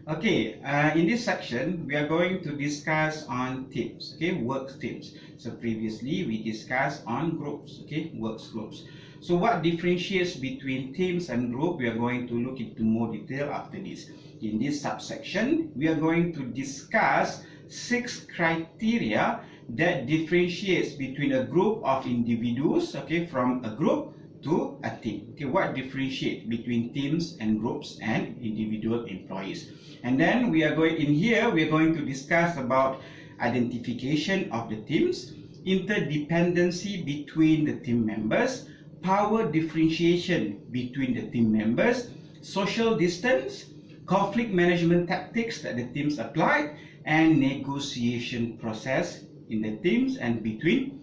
Okay, in this section, we are going to discuss on teams, okay, work teams. So previously, we discussed on groups, okay, works groups. So what differentiates between teams and group, we are going to look into more detail after this. In this subsection, we are going to discuss 6 criteria that differentiates between a group of individuals, okay, from a group to a team. Okay, what differentiate between teams and groups and individual employees. And then we are going to discuss about identification of the teams, interdependency between the team members, power differentiation between the team members, social distance, conflict management tactics that the teams applied, and negotiation process in the teams and between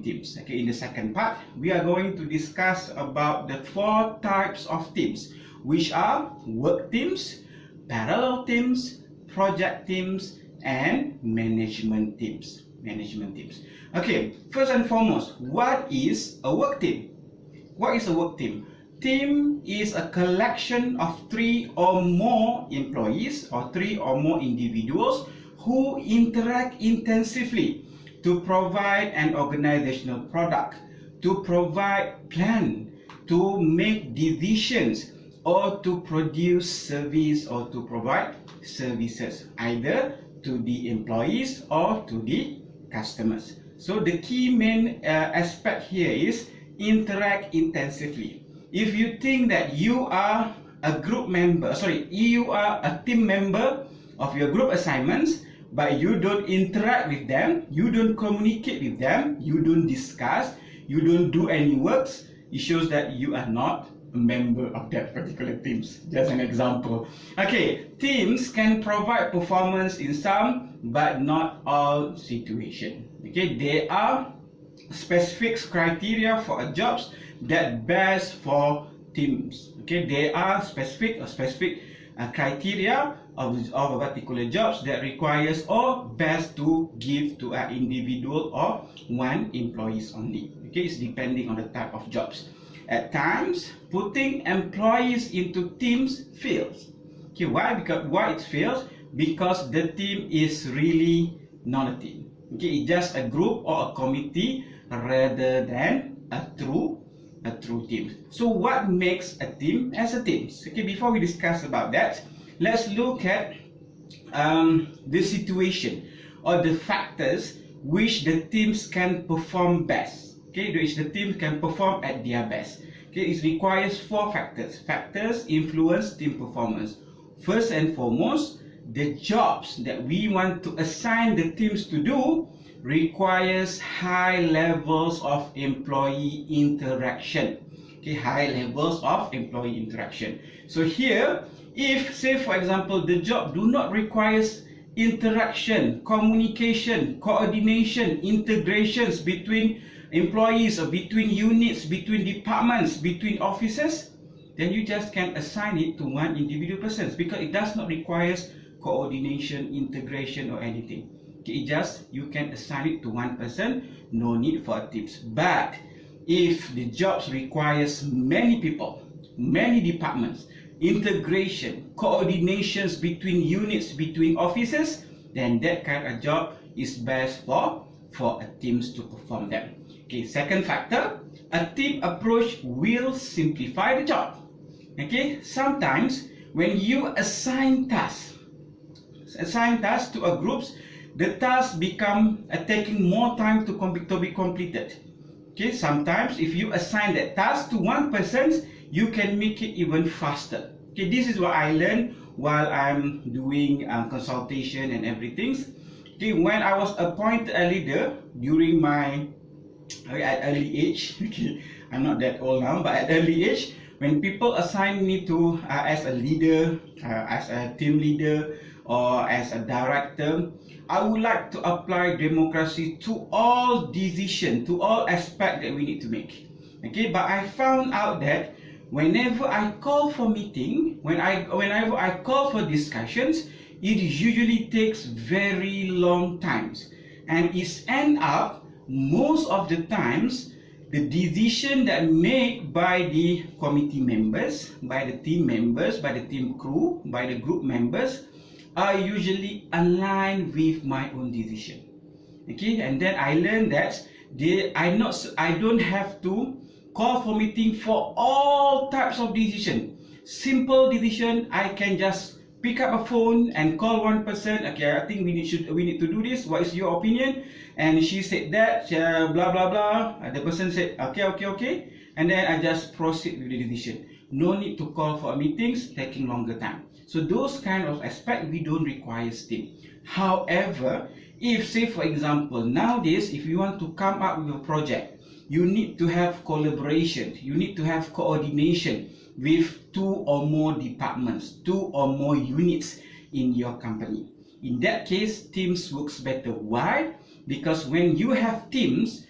teams. Okay, in the second part, we are going to discuss about the 4 types of teams, which are work teams, parallel teams, project teams, and management teams. Okay, first and foremost, what is a work team? What is a work team? Team is a collection of 3 or more employees or 3 or more individuals who interact intensively to provide an organizational product, to provide plan, to make decisions, or to produce service or to provide services, either to the employees or to the customers. So the key main aspect here is interact intensively. If you think that you are a group member, you are a team member of your group assignments, but you don't interact with them, you don't communicate with them, you don't discuss, you don't do any works, it shows that you are not a member of that particular teams. Just an example. Okay, teams can provide performance in some but not all situations. Okay, there are specific criteria for a jobs that best for teams. Okay, there are specific criteria of a particular jobs that requires or best to give to an individual or one employees only. Okay, it's depending on the type of jobs. At times, putting employees into teams fails. Okay, why? Why it fails? Because the team is really not a team. Okay, it's just a group or a committee rather than a true team. So what makes a team as a team? Okay, before we discuss about that, let's look at the situation or the factors which the teams can perform best. Okay, which the team can perform at their best. Okay, it requires 4 factors. Factors influence team performance. First and foremost, the jobs that we want to assign the teams to do requires high levels of employee interaction. Okay, high levels of employee interaction. So here, if say for example the job do not requires interaction, communication, coordination, integrations between employees or between units, between departments, between offices, then you just can assign it to one individual person because it does not require coordination, integration, or anything. Okay, you can assign it to one person, no need for teams. But if the jobs requires many people, many departments, integration, coordinations between units, between offices, then that kind of job is best for a teams to perform them. Okay, second factor, a team approach will simplify the job. Okay, sometimes when you assign tasks to a groups, the tasks become taking more time to be completed. Okay, sometimes if you assign that task to one person, you can make it even faster. Okay, this is what I learned while I'm doing consultation and everything. Okay, when I was appointed a leader during my at early age, okay, I'm not that old now, but at early age, when people assign me to as a leader, as a team leader, or as a director, I would like to apply democracy to all decisions, to all aspects that we need to make. Okay, but I found out that whenever I call for meeting, whenever I call for discussions, it usually takes very long times, and it ends up most of the times the decision that made by the committee members, by the team members, by the team crew, by the group members are usually aligned with my own decision. Okay, and then I learned that I don't have to call for meeting for all types of decision. Simple decision, I can just pick up a phone and call one person. Okay, I think we need to do this. What is your opinion? And she said that blah blah blah. The person said okay, and then I just proceed with the decision. No need to call for meetings, taking longer time. So those kind of aspect we don't require steam. However, if say for example nowadays if you want to come up with a project, you need to have collaboration, you need to have coordination with 2 or more departments, 2 or more units in your company. In that case, teams works better. Why? Because when you have teams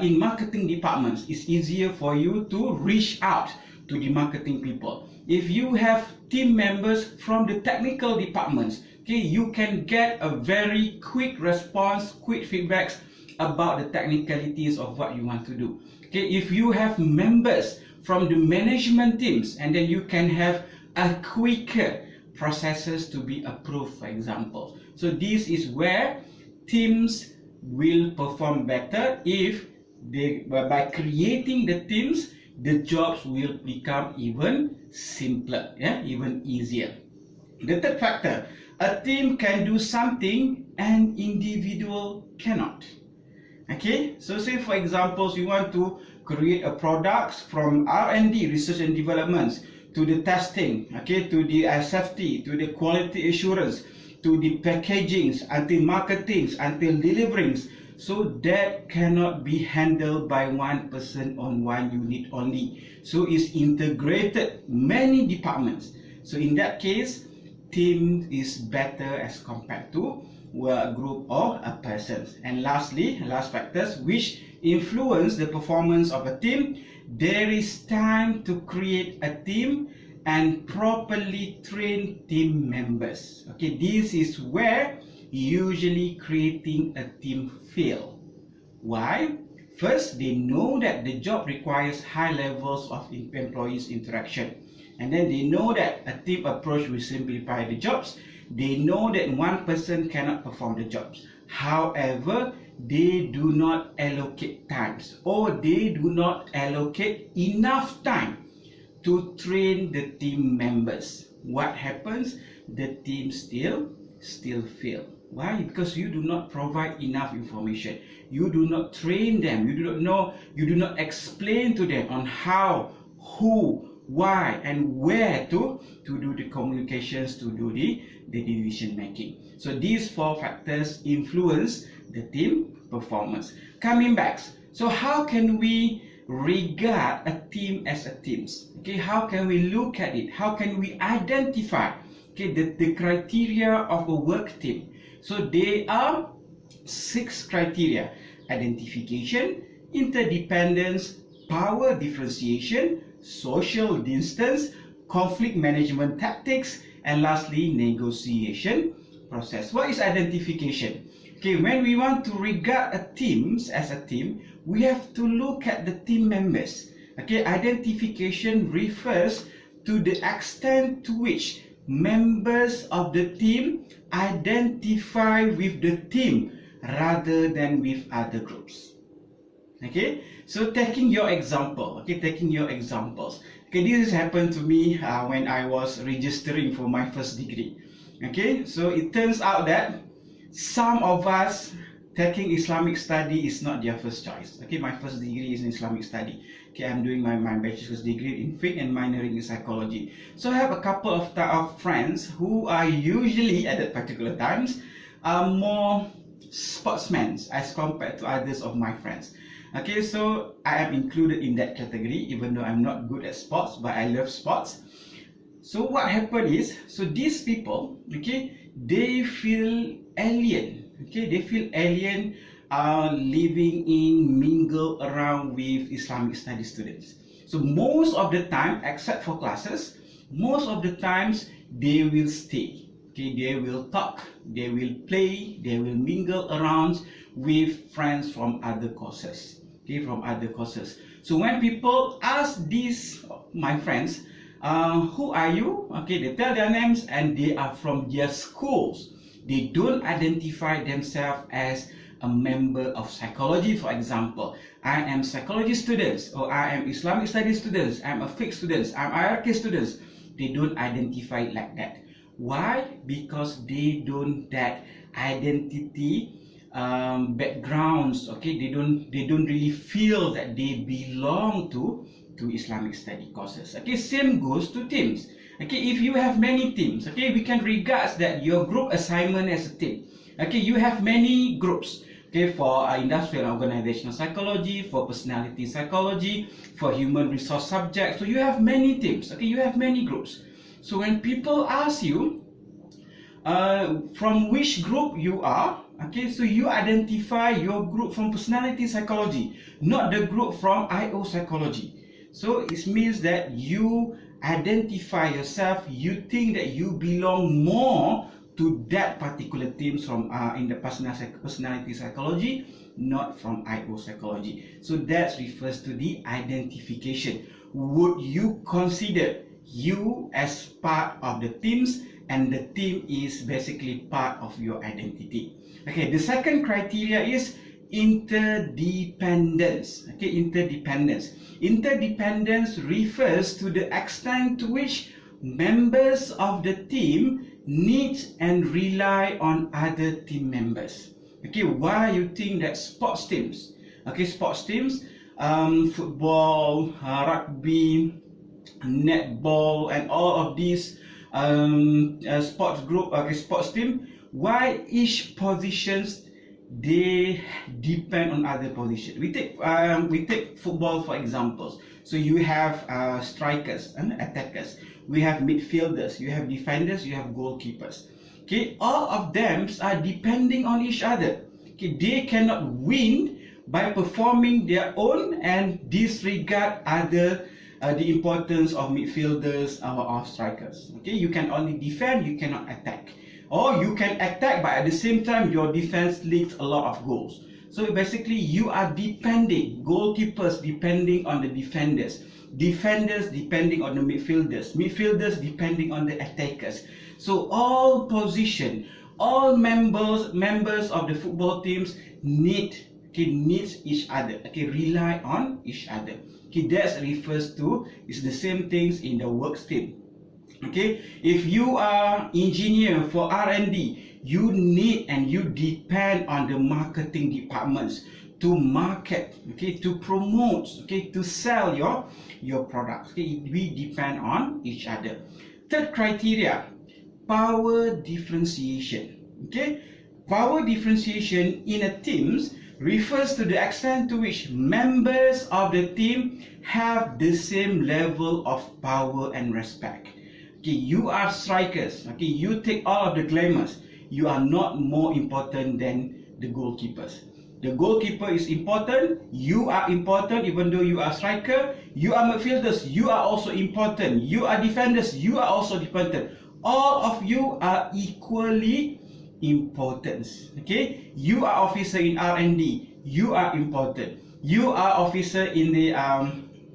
in marketing departments, it's easier for you to reach out to the marketing people. If you have team members from the technical departments, okay, you can get a very quick response, quick feedbacks about the technicalities of what you want to do. Okay, if you have members from the management teams, and then you can have a quicker processes to be approved, for example. So this is where teams will perform better. If they, by creating the teams, the jobs will become even simpler, even easier. The third factor, a team can do something an individual cannot. Okay, so say for example you want to create a product from R&D, research and development, to the testing, okay, to the safety, to the quality assurance, to the packagings, until marketing, until deliverings. So that cannot be handled by one person on one unit only. So it's integrated many departments. So in that case, team is better as compared to a group or a person. And lastly, last factors which influence the performance of a team, there is time to create a team and properly train team members. Okay, this is where usually creating a team fail. Why? First, they know that the job requires high levels of employees interaction, and then they know that a team approach will simplify the jobs. They know that one person cannot perform the jobs. However, they do not allocate times, or they do not allocate enough time to train the team members. What happens? The team still fail. Why? Because you do not provide enough information. You do not train them. You do not know. You do not explain to them on how, who, why, and where to do the communications, to do the decision making. So these 4 factors influence the team performance. Coming back, so how can we regard a team as a team? Okay, how can we look at it? How can we identify, okay, the criteria of a work team? So there are 6 criteria: identification, interdependence, power differentiation, social distance, conflict management tactics, and lastly, negotiation process. What is identification? Okay, when we want to regard a team as a team, we have to look at the team members. Okay, identification refers to the extent to which members of the team identify with the team rather than with other groups. Okay, so taking your examples. Okay, this has happened to me when I was registering for my first degree. Okay, so it turns out that some of us taking Islamic study is not their first choice. Okay, my first degree is in Islamic study. Okay, I'm doing my bachelor's degree in fiqh and minoring in psychology. So I have a couple of friends who are usually at that particular times more sportsmen as compared to others of my friends. Okay, so I am included in that category, even though I'm not good at sports, but I love sports. So what happened is, so these people, okay, they feel alien. Okay, they feel alien living in, mingle around with Islamic study students. So most of the time, except for classes, most of the times they will stay. Okay, they will talk, they will play, they will mingle around with friends from other courses. okay, from other courses. So when people ask these, my friends, who are you? Okay, they tell their names and they are from their schools. They don't identify themselves as a member of psychology, for example. I am psychology students, or I am Islamic studies students, I'm a fiqh students, I'm IRK students. They don't identify it like that. Why? Because they don't that identity backgrounds. Okay, they don't really feel that they belong to Islamic study courses. Okay, same goes to teams. Okay, if you have many teams, okay, we can regard that your group assignment as a team. Okay, you have many groups. Okay, for industrial organizational psychology, for personality psychology, for human resource subjects. So you have many teams. Okay, you have many groups. So when people ask you from which group you are, okay, so you identify your group from personality psychology, not the group from IO psychology. So it means that you identify yourself, you think that you belong more to that particular team from in the personality psychology, not from IO psychology. So that refers to the identification. Would you consider you as part of the teams, and the team is basically part of your identity? Okay, the second criteria is interdependence. Okay, interdependence. Interdependence refers to the extent to which members of the team need and rely on other team members. Okay, why you think that sports teams, okay, sports teams, football, rugby, netball, and all of these sports group, okay, sports team, why each positions they depend on other position. We take football for examples. So you have strikers and attackers, we have midfielders, you have defenders, you have goalkeepers. Okay, all of them are depending on each other. Okay, they cannot win by performing their own and disregard other the importance of midfielders or strikers. Okay, you can only defend, you cannot attack. Or you can attack, but at the same time your defense leads a lot of goals. So basically you are depending, goalkeepers depending on the defenders, defenders depending on the midfielders, midfielders depending on the attackers. So all position, all members of the football teams needs each other. Okay, rely on each other. Okay, that refers to, it's the same things in the works team. Okay, if you are engineer for R&D, you need and you depend on the marketing departments to market, okay, to promote, okay, to sell your products. Okay, we depend on each other. Third criteria, power differentiation. Okay, power differentiation in a teams refers to the extent to which members of the team have the same level of power and respect. Okay, you are strikers. Okay, you take all of the glamours. You are not more important than the goalkeepers. The goalkeeper is important. You are important, even though you are striker. You are midfielders. You are also important. You are defenders. You are also important. All of you are equally important. Okay, you are officer in R&D. You are important. You are officer in the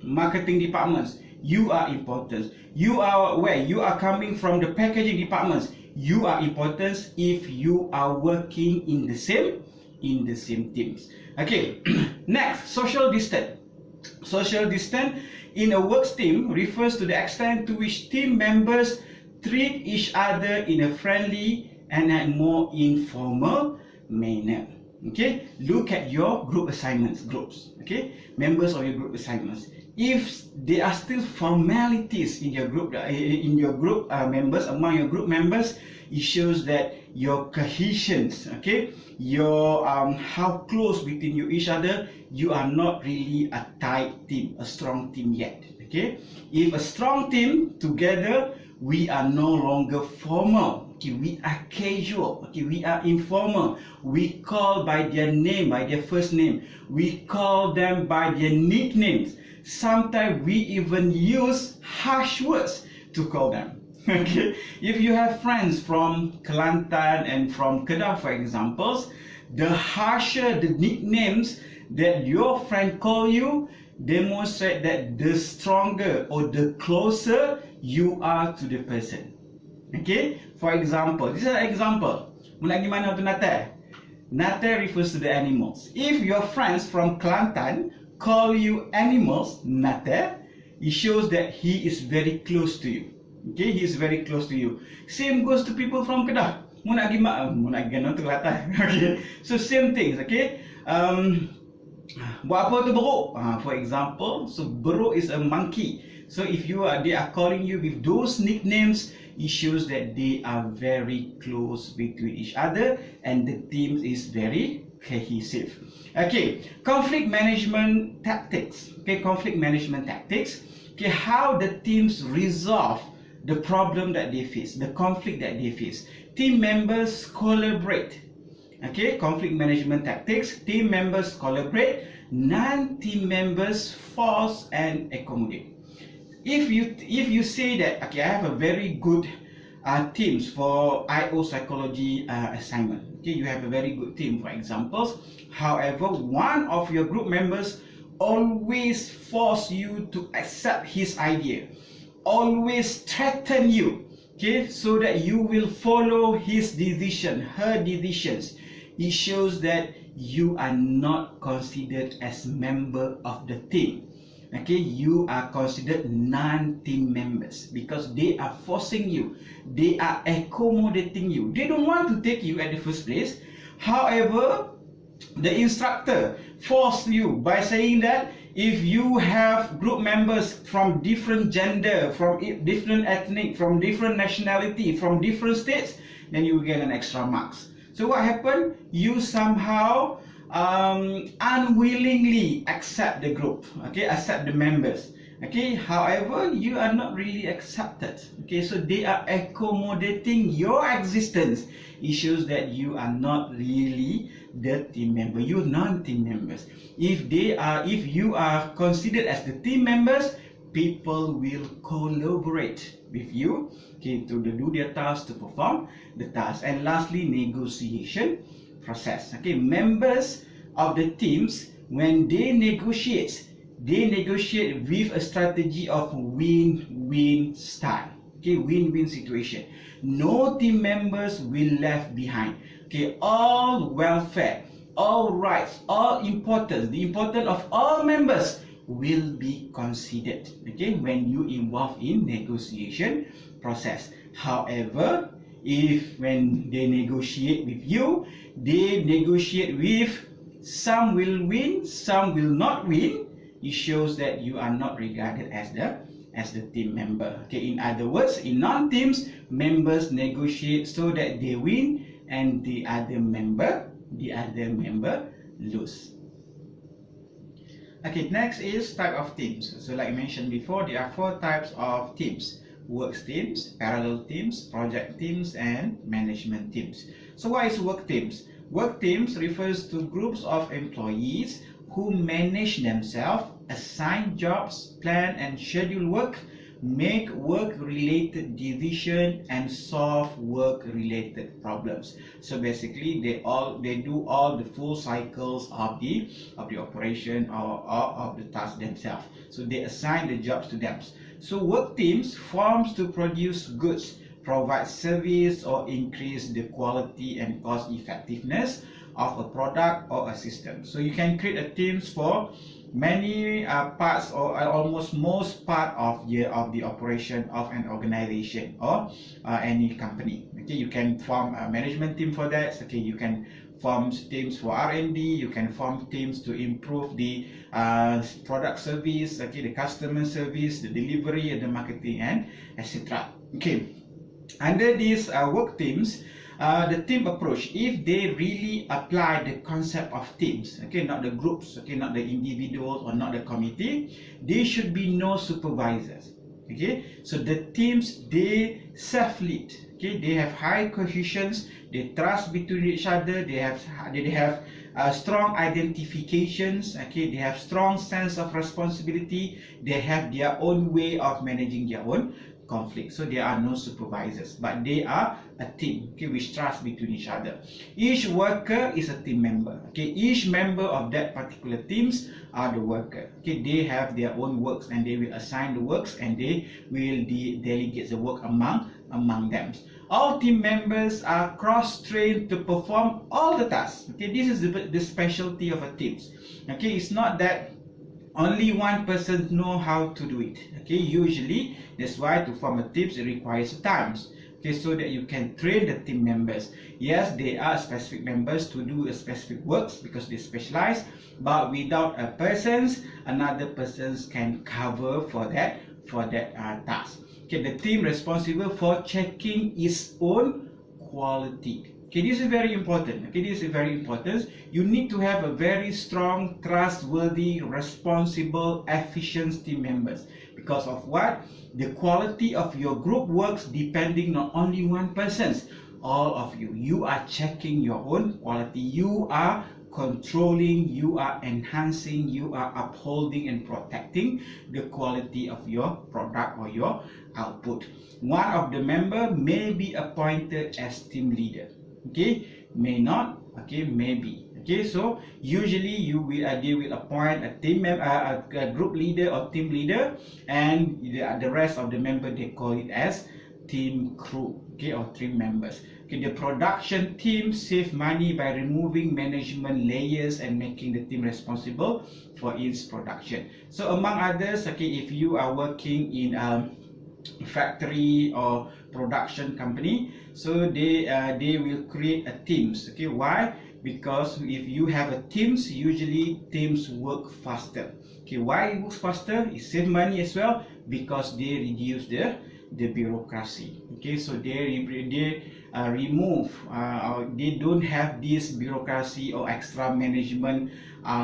marketing departments. You are important. You are where you are coming from the packaging departments. You are important if you are working in the same teams. Okay, next, social distance. Social distance in a works team refers to the extent to which team members treat each other in a friendly and a more informal manner. Okay, look at your group assignments, groups. Okay, members of your group assignments. If there are still formalities in your group, members, among your group members, it shows that your cohesion, okay, your how close between you each other, you are not really a tight team, a strong team yet. Okay, if a strong team together, we are no longer formal. Okay, we are casual. Okay, we are informal. We call by their name, by their first name. We call them by their nicknames. Sometimes we even use harsh words to call them. Okay, if you have friends from Kelantan and from Kedah, for examples, the harsher the nicknames that your friend call you demonstrate that the stronger or the closer you are to the person. Okay, for example, this is an example. Mula gimana tu Nate? Nate refers to the animals. If your friends from Kelantan call you animals, Nate, it shows that he is very close to you. Okay, he is very close to you. Same goes to people from Kedah. Muna gimana tu Kelantan. Okay, so same things. Okay, buat apa tu beruk? For example, so beruk is a monkey. So if they are calling you with those nicknames, it shows that they are very close between each other and the team is very cohesive. Okay, conflict management tactics. Okay, conflict management tactics. Okay, how the teams resolve the problem that they face, the conflict that they face. Team members collaborate. Okay, conflict management tactics. Team members collaborate. Non-team members force and accommodate. If you say that, okay, I have a very good teams for IO psychology assignment. Okay, you have a very good team, for examples. However, one of your group members always force you to accept his idea, always threaten you, okay, so that you will follow his decision, her decisions. It shows that you are not considered as member of the team. Okay, you are considered non-team members because they are forcing you, they are accommodating you. They don't want to take you at the first place. However, the instructor forced you by saying that if you have group members from different gender, from different ethnic, from different nationality, from different states, then you will get an extra marks. So what happened? You somehow unwillingly accept the group, okay, accept the members. Okay, however, you are not really accepted. Okay, so they are accommodating your existence. It shows that you are not really the team member. You're non-team members. If you are considered as the team members, people will collaborate with you, okay, to do their task, to perform the task. And lastly, negotiation process. Okay, members of the teams, when they negotiate with a strategy of win-win style. Okay, win-win situation. No team members will left behind. Okay, all welfare, all rights, all importance, the importance of all members will be considered, okay, when you involve in negotiation process. However, if when they negotiate with you, they negotiate with some will win, some will not win, it shows that you are not regarded as the team member. Okay, in other words, in non-teams, members negotiate so that they win and the other member lose. Okay, next is type of teams. So like I mentioned before, there are 4 types of teams: works teams, parallel teams, project teams, and management teams. So what is work teams? Work teams refers to groups of employees who manage themselves, assign jobs, plan and schedule work, make work-related decisions, and solve work-related problems. So basically, they do all the full cycles of the operation or of the task themselves. So they assign the jobs to them. So work teams forms to produce goods, provide service, or increase the quality and cost effectiveness of a product or a system. So you can create a teams for many parts or almost most part of the operation of an organization or any company. Okay, you can form a management team for that. Okay, you can form teams for R&D. You can form teams to improve the product service, okay, the customer service, the delivery, the marketing, and etc. Okay, under these work teams, the team approach, if they really apply the concept of teams, okay, not the groups, okay, not the individuals or not the committee, there should be no supervisors. Okay, so the teams, they self-lead. Okay, they have high cohesions, they trust between each other, they have strong identifications. Okay, they have strong sense of responsibility, they have their own way of managing their own conflict. So there are no supervisors, but they are a team, okay, which trust between each other. Each worker is a team member. Okay, each member of that particular teams are the worker. Okay, they have their own works and they will assign the works and they will delegate the work among them. All team members are cross-trained to perform all the tasks. Okay, this is the specialty of a teams. Okay, it's not that only one person know how to do it. Okay, usually that's why to form a teams it requires times. Okay, so that you can train the team members. Yes, they are specific members to do a specific works because they specialize, but without a persons, another persons can cover for that task. Okay, the team responsible for checking its own quality. Okay, this is very important. Okay, this is very important. You need to have a very strong, trustworthy, responsible, efficient team members. Because of what? The quality of your group works depending not only one person's, all of you. You are checking your own quality. You are controlling, you are enhancing, you are upholding and protecting the quality of your product or your output. One of the member may be appointed as team leader. Okay, may not. Okay, maybe. Okay, so usually they will appoint a team member, a group leader or team leader, and the rest of the member they call it as team crew. Okay, or team members. Okay, the production team save money by removing management layers and making the team responsible for its production. So among others, okay, if you are working in a factory or production company, so they will create a teams. Okay, why? Because if you have a teams, usually teams work faster. Okay, why it works faster? It save money as well because they reduce the bureaucracy. Okay, so they remove or they don't have this bureaucracy or extra management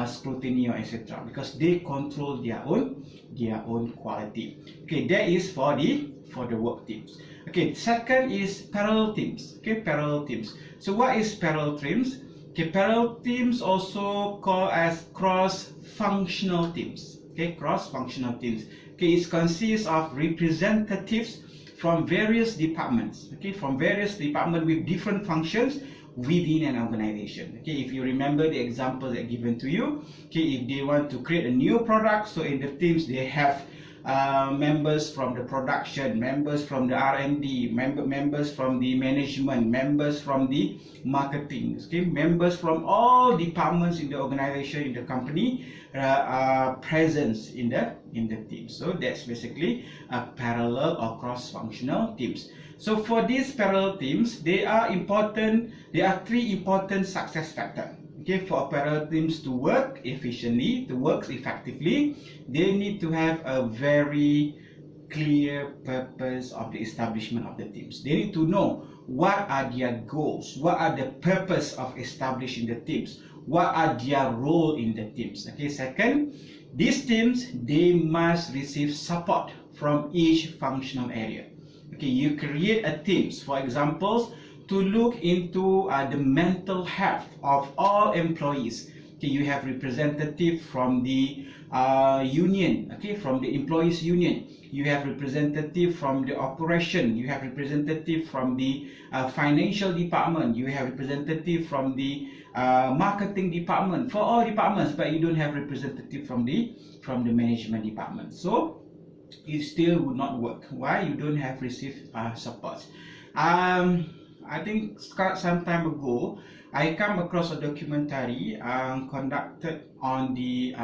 scrutiny or etc. because they control their own quality. Okay, that is for the work teams. Okay, second is parallel teams. Okay, parallel teams. So what is parallel teams? Okay, parallel teams also called as cross-functional teams. Okay, cross-functional teams. Okay, it consists of representatives from various departments. Okay, from various departments with different functions within an organization. Okay, if you remember the examples that given to you. Okay, if they want to create a new product, so in the teams they have members from the production, members from the R&D, members from the management, members from the marketing. Okay, members from all departments in the organization, in the company, are present in the team. So that's basically a parallel or cross-functional teams. So for these parallel teams, they are important. There are three important success factors. Okay, for parallel teams to work efficiently, to work effectively, they need to have a very clear purpose of the establishment of the teams. They need to know what are their goals, what are the purpose of establishing the teams, what are their role in the teams. Okay, second, these teams, they must receive support from each functional area. Okay, you create a teams, for example, to look into the mental health of all employees. Okay, you have representative from the union, okay, from the employees union. You have representative from the operation. You have representative from the financial department. You have representative from the marketing department. For all departments, but you don't have representative from the management department. So it still would not work. Why? You don't have received support. I think some time ago, I come across a documentary conducted on the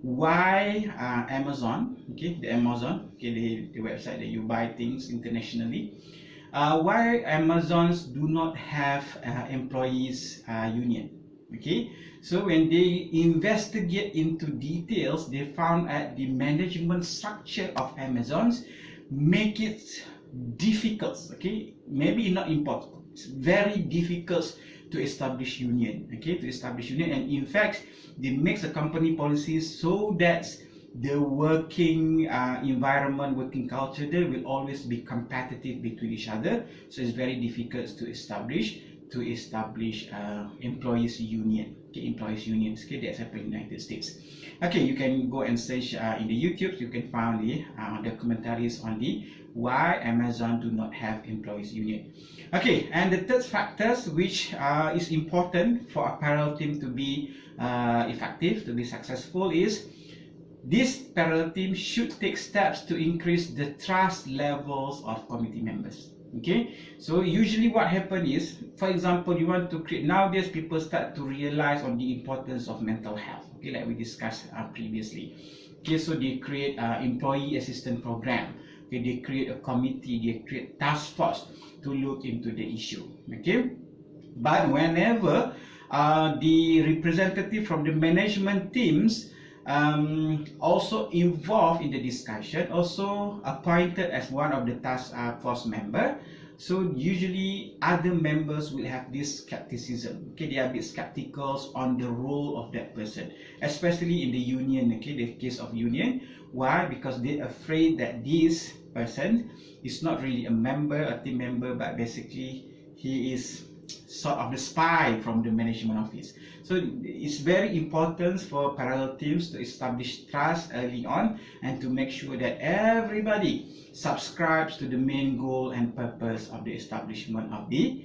why Amazon, okay, the Amazon, okay, the website that you buy things internationally. Why Amazons do not have employees union. Okay, so when they investigate into details, they found that the management structure of Amazons make it difficult. Okay, maybe not important, it's very difficult to establish union. Okay, to establish union, and in fact they make the company policies so that the working environment, working culture there will always be competitive between each other. So it's very difficult to establish to establish employees union. Okay, employees unions. Okay, that's happened in the United States. Okay, you can go and search in the YouTube. You can find the documentaries on the why Amazon do not have employees union. Okay, and the third factors which is important for a parallel team to be effective, to be successful, is this parallel team should take steps to increase the trust levels of committee members. Okay, so usually what happens is, for example, you want to create, nowadays people start to realize on the importance of mental health, okay, like we discussed previously. Okay, so they create employee assistance program, okay, they create a committee, they create task force to look into the issue. Okay, but whenever the representative from the management teams also involved in the discussion, also appointed as one of the task force member, so usually other members will have this skepticism. Okay, they are a bit skeptical on the role of that person, especially in the union. Okay, the case of union. Why? Because they're afraid that this person is not really a member, a team member, but basically he is sort of the spy from the management office. So it's very important for parallel teams to establish trust early on and to make sure that everybody subscribes to the main goal and purpose of the establishment of the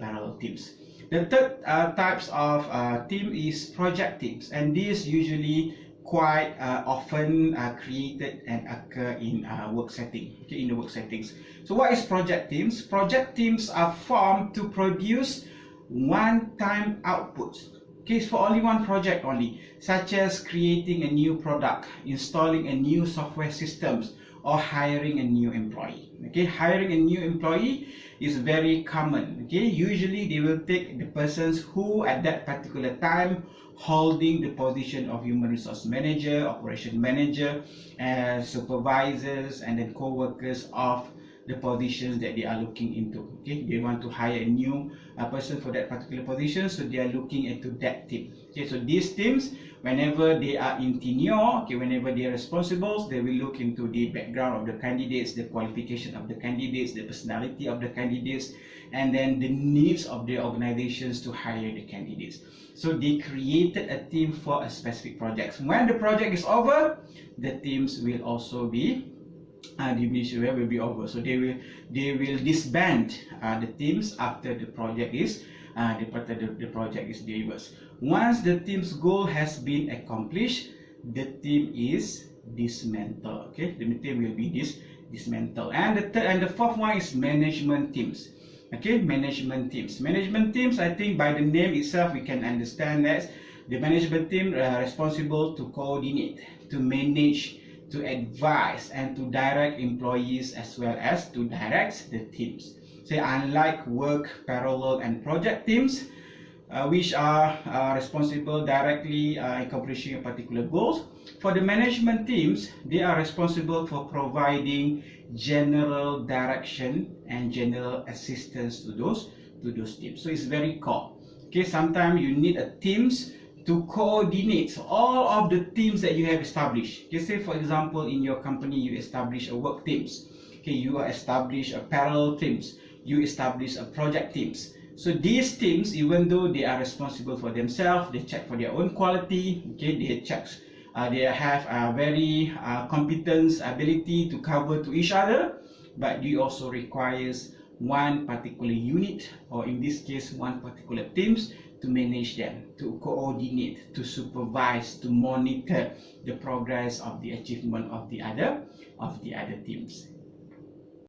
parallel teams. The third types of team is project teams, and these usually quite often created and occur in work setting. Okay, in the work settings. So what is project teams? Project teams are formed to produce one-time outputs. Okay, it's for only one project only, such as creating a new product, installing a new software systems, or hiring a new employee. Okay, hiring a new employee is very common. Okay, usually they will take the persons who at that particular time holding the position of human resource manager, operation manager, supervisors, and then co-workers of the positions that they are looking into. Okay, they want to hire a new person for that particular position, so they are looking into that team. Okay, so these teams, whenever they are in tenure, okay, whenever they are responsible, they will look into the background of the candidates, the qualification of the candidates, the personality of the candidates, and then the needs of the organizations to hire the candidates. So they created a team for a specific project. When the project is over, the teams will also be diminished, will be over. So they will disband the teams after the project is the project is delivered. Once the team's goal has been accomplished, the team is dismantled. Okay, the team will be dismantled. And the third and the fourth one is management teams. Okay, management teams. Management teams, I think by the name itself, we can understand that the management team responsible to coordinate, to manage, to advise, and to direct employees as well as to direct the teams. So unlike work, parallel, and project teams, which are responsible directly accomplishing a particular goals, for the management teams, they are responsible for providing general direction and general assistance to those teams. So it's very core. Okay, sometimes you need a teams to coordinate all of the teams that you have established. Okay, say for example in your company you establish a work teams. Okay, you establish a parallel teams. You establish a project teams. So these teams, even though they are responsible for themselves, they check for their own quality. Okay, they check. They have a very competence, ability to cover to each other, but you also requires one particular unit, or in this case one particular teams, to manage them, to coordinate, to supervise, to monitor the progress of the achievement of the other teams.